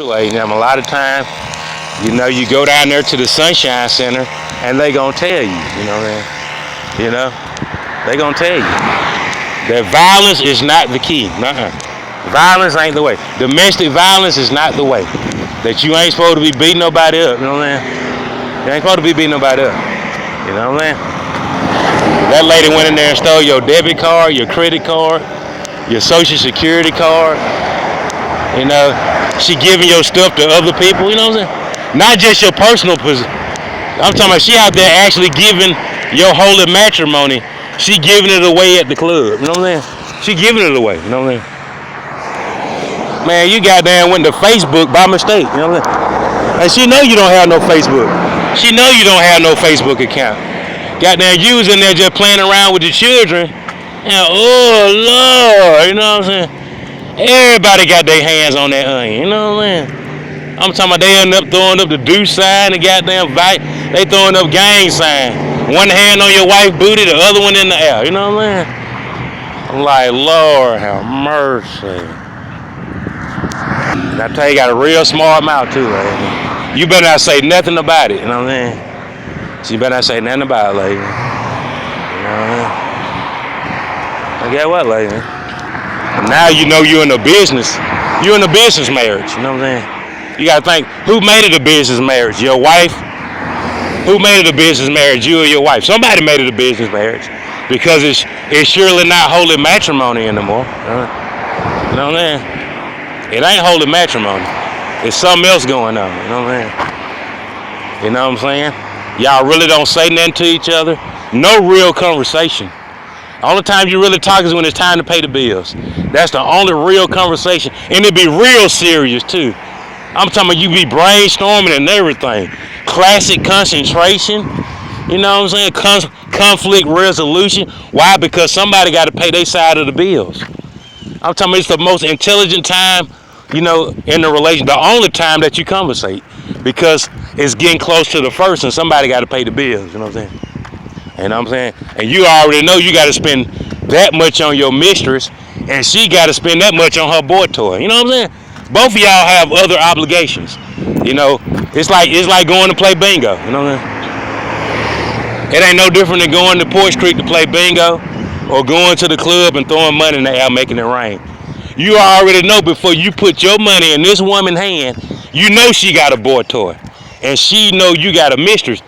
Like a lot of times, you go down there to the Sunshine Center and they gonna tell you, you know, they gonna tell you that violence is not the key. Nuh-uh. Violence ain't the way. Domestic violence is not the way. That you ain't supposed to be beating nobody up. You know what I'm saying? You ain't supposed to be beating nobody up. You know what I'm saying? That lady went in there and stole your debit card, your credit card, your social security card. You know, she giving your stuff to other people, you know what I'm saying? Not just your personal position. I'm talking about she out there actually giving your holy matrimony. She giving it away at the club, you know what I'm saying? She giving it away, you know what I'm saying? Man, you goddamn went to Facebook by mistake, you know what I'm saying? And she know you don't have no Facebook. She know you don't have no Facebook account. Goddamn, you was in there just playing around with the children. And oh Lord, you know what I'm saying? Everybody got their hands on that onion, you know what I'm saying? I'm talking about they end up throwing up the do sign, the goddamn fight. They throwing up gang sign. One hand on your wife's booty, the other one in the air, you know what I'm saying? I'm like, Lord have mercy. And I tell you, you got a real smart mouth too, lady. You better not say nothing about it, you know what I'm saying? So you better not say nothing about it, lady. You know what I'm saying? But get what, lady? Now you know you're in a business. You're in a business marriage. You know what I'm saying? You gotta think, who made it a business marriage? Your wife? Who made it a business marriage? You or your wife? Somebody made it a business marriage because it's surely not holy matrimony anymore. You know what I'm saying? It ain't holy matrimony. It's something else going on. You know what I'm saying? You know what I'm saying? Y'all really don't say nothing to each other. No real conversation. The only time you really talk is when it's time to pay the bills. That's the only real conversation. And it be real serious too. I'm talking about you be brainstorming and everything. Classic concentration. You know what I'm saying? Conflict resolution. Why? Because somebody got to pay their side of the bills. I'm talking about it's the most intelligent time, in the relation. The only time that you conversate. Because it's getting close to the first and somebody got to pay the bills. You know what I'm saying? You know what I'm saying? And you already know you got to spend that much on your mistress, and she got to spend that much on her boy toy. You know what I'm saying? Both of y'all have other obligations. It's like going to play bingo. You know what I'm saying? It ain't no different than going to Porch Creek to play bingo or going to the club and throwing money in the air making it rain. You already know before you put your money in this woman's hand, you know she got a boy toy, and she know you got a mistress.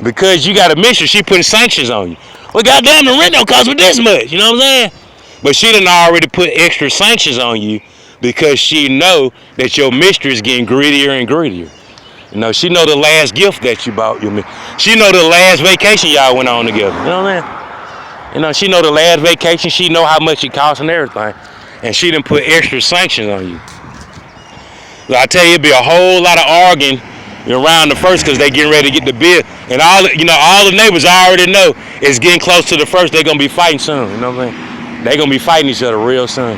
Because you got a mistress, she putting sanctions on you. Well, goddamn, the rent don't cost me this much. You know what I'm saying? But she done already put extra sanctions on you because she know that your mistress getting greedier and greedier. She know the last gift that you bought your mistress. She know the last vacation y'all went on together. You know what I'm saying? She know the last vacation. She know how much it costs and everything. And she done put extra sanctions on you. So I tell you, it'd be a whole lot of arguing around the first because they getting ready to get the bill. And all the neighbors already know it's getting close to the first. They're going to be fighting soon. You know what I'm saying? They're going to be fighting each other real soon.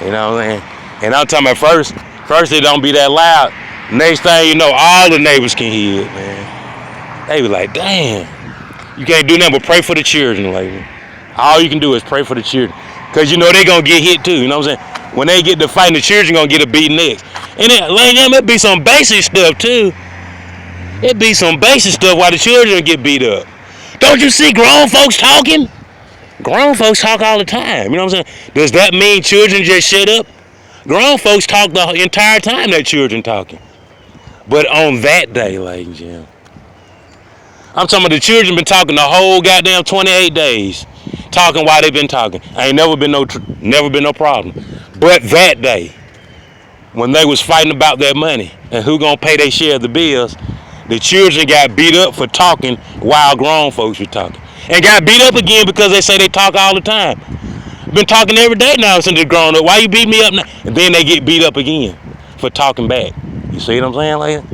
You know what I'm saying? And I'm talking about first it don't be that loud. Next thing you know, all the neighbors can hear it, man. They be like, damn. You can't do nothing but pray for the children, like. All you can do is pray for the children. Because they're going to get hit too. You know what I'm saying? When they get to fighting, the children going to get a beating next. And it be some basic stuff too. It be some basic stuff while the children get beat up. Don't you see grown folks talking? Grown folks talk all the time. You know what I'm saying? Does that mean children just shut up? Grown folks talk the entire time that children talking. But on that day, ladies and gentlemen, I'm talking about the children been talking the whole goddamn 28 days. Talking while they been talking. Ain't never been no problem. But that day, when they was fighting about that money and who gonna pay their share of the bills, the children got beat up for talking while grown folks were talking. And got beat up again because they say they talk all the time. Been talking every day now since they're grown up. Why you beat me up now? And then they get beat up again for talking back. You see what I'm saying, lady?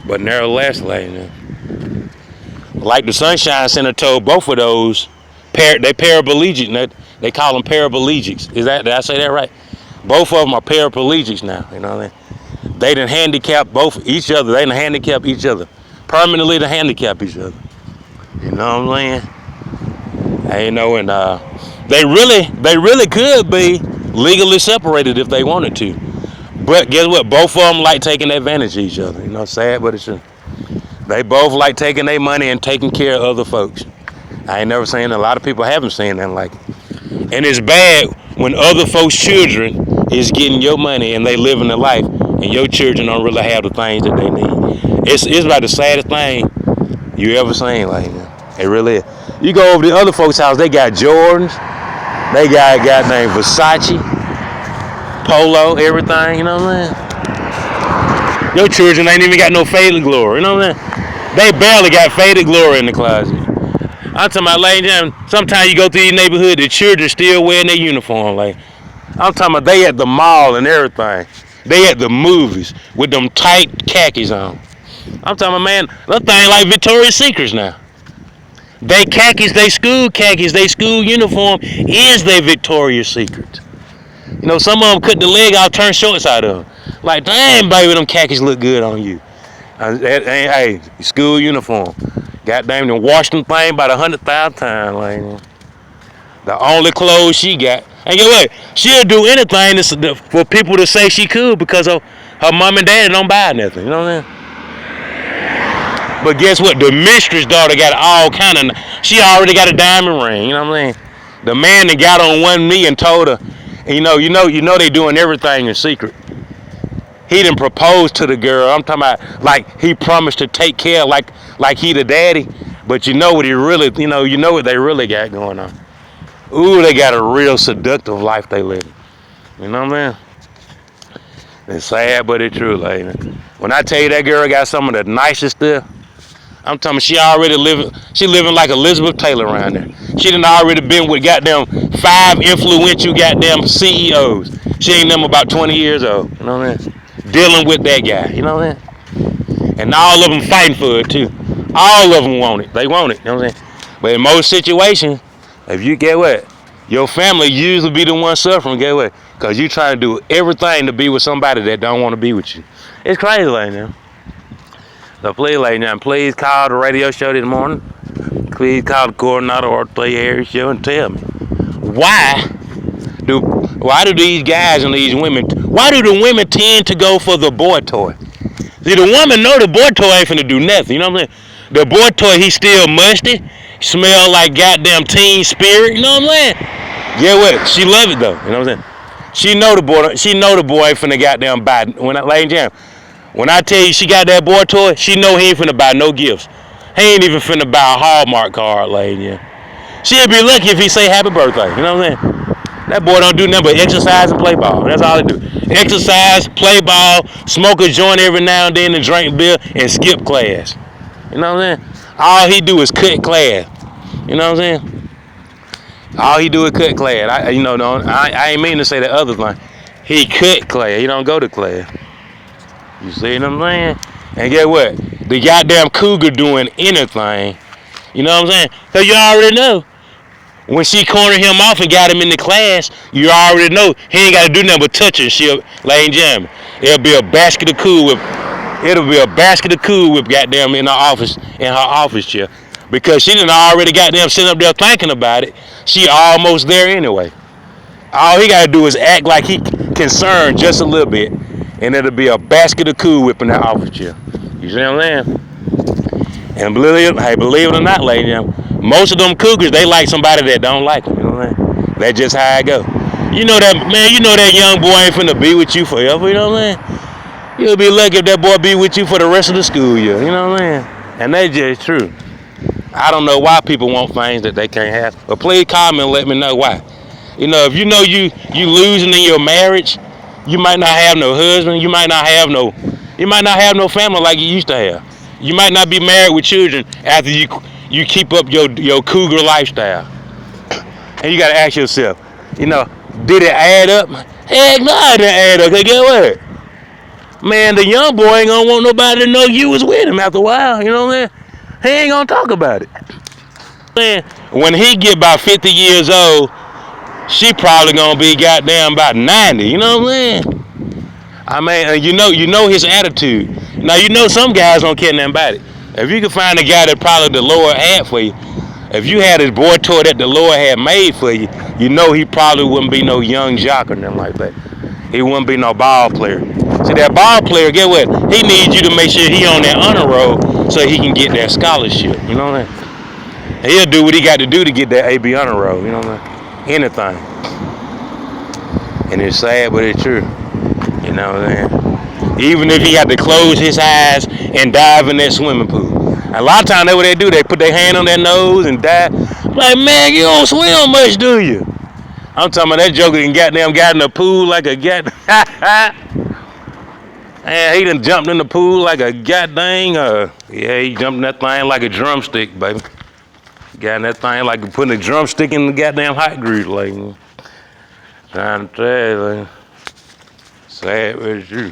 But nevertheless, lady, like the Sunshine Center told both of those, they paraplegic. They call them paraplegics. Did I say that right? Both of them are paraplegics now. You know what I mean? They done handicap each other. They done handicap each other. Permanently to handicap each other. You know what I'm saying? And they really could be legally separated if they wanted to. But guess what? Both of them like taking advantage of each other. You know, sad, but it's true. They both like taking their money and taking care of other folks. I ain't never seen, a lot of people haven't seen that like it. And it's bad when other folks' children is getting your money and they living their life and your children don't really have the things that they need. It's about the saddest thing you ever seen, like, it really is. You go over to other folks' house, they got Jordans, they got goddamn Versace, Polo, everything, you know what I'm saying? Your children ain't even got no faded glory, you know what I'm saying? They barely got faded glory in the closet. I'm talking about laying down. Sometimes you go through your neighborhood, the children still wearing their uniform. Like, I'm talking about they at the mall and everything. They at the movies with them tight khakis on. I'm talking about, man, that thing like Victoria's Secrets now. They khakis, they school uniform is their Victoria's Secret. You know, some of them cut the leg out, turn shorts out of them. Like, damn, baby, them khakis look good on you. Hey, school uniform. Goddamn, them washed them thing about 100,000 times. Like, the only clothes she got. And get what? She'll do anything for people to say she could because of her mom and dad don't buy nothing. You know what I'm saying? But guess what? The mistress daughter got all kind of. She already got a diamond ring. You know what I'm saying? The man that got on one knee and told her, you know they doing everything in secret. He done proposed to the girl. I'm talking about like he promised to take care like he the daddy. But you know what he really, you know what they really got going on. Ooh, they got a real seductive life they live. You know what I mean? It's sad, but it's true, lady. When I tell you that girl got some of the nicest stuff, I'm talking she already living like Elizabeth Taylor around there. She done already been with goddamn 5 influential goddamn CEOs. She ain't them about 20 years old. You know what I mean? Dealing with that guy. You know what I mean? And all of them fighting for it too. All of them want it. They want it. You know what I'm saying? But in most situations, if you get what? Your family usually be the one suffering, get what? Because you trying to do everything to be with somebody that don't want to be with you. It's crazy like now. So please, like now, please call the radio show this morning. Please call the coordinator or the area show and tell me why do these guys and these women, why do the women tend to go for the boy toy? See, the woman know the boy toy ain't finna do nothing, you know what I'm saying? The boy toy, he still musty, smell like goddamn Teen Spirit, you know what I'm saying? Yeah, what? She love it though, you know what I'm saying? She know the boy ain't finna goddamn buy. When I tell you she got that boy toy, she know he ain't finna buy no gifts. He ain't even finna buy a Hallmark card, lady. She'll be lucky if he say happy birthday, you know what I'm saying? That boy don't do nothing but exercise and play ball. That's all he do. Exercise, play ball, smoke a joint every now and then and drink beer and skip class. You know what I'm saying? All he do is cut class. You know what I'm saying? All he do is cut class. I ain't mean to say the other thing. He cut class. He don't go to class. You see what I'm saying? And get what? The goddamn cougar doing anything. You know what I'm saying? Because you already know. When she cornered him off and got him in the class, you already know he ain't got to do nothing but touch her. She'll lay and jam. It'll be a basket of Cool Whip. It'll be a basket of Cool Whip goddamn in her office chair. Because she done already goddamn sitting up there thinking about it. She almost there anyway. All he got to do is act like he concerned just a little bit. And it'll be a basket of Cool Whip in that office chair. You see what I'm saying? And believe it or not, ladies, most of them cougars, they like somebody that don't like them. You know what I'm saying? That's just how I go. You know that, man, you know that young boy ain't finna be with you forever, you know what I'm saying? You'll be lucky if that boy be with you for the rest of the school year, you know what I'm saying? And that's just true. I don't know why people want things that they can't have. But please call me and let me know why. You know, if you know you losing in your marriage, you might not have no husband, you might not have no family like you used to have. You might not be married with children after you keep up your cougar lifestyle. And you gotta ask yourself, you know, did it add up? Heck no, it didn't add up. Cause get what? Man, the young boy ain't gonna want nobody to know you was with him after a while, you know what I'm saying? He ain't gonna talk about it. Man, when he get about 50 years old, she probably gonna be goddamn about 90, you know what I'm saying? I mean, you know his attitude. Now, you know some guys don't care nothing about it. If you can find a guy that probably the Lord had for you, if you had his boy toy that the Lord had made for you, you know he probably wouldn't be no young jock or nothing like that. he wouldn't be no ball player. See, that ball player, get what? He needs you to make sure he on that honor roll so he can get that scholarship. You know what I mean? And he'll do what he got to do to get that AB honor roll. You know what I mean? Anything. And it's sad, but it's true. You know what I'm saying? Even if he had to close his eyes and dive in that swimming pool. A lot of times, that's what they do. They put their hand on their nose and dive. Like, man, you don't swim much, do you? I'm talking about that joker and goddamn got in the pool like a goddamn. Man, he done jumped in the pool like a goddamn. Yeah, he jumped in that thing like a drumstick, baby. Got in that thing like putting a drumstick in the goddamn hot grease, like. Trying to tell you, like, sad but it's true.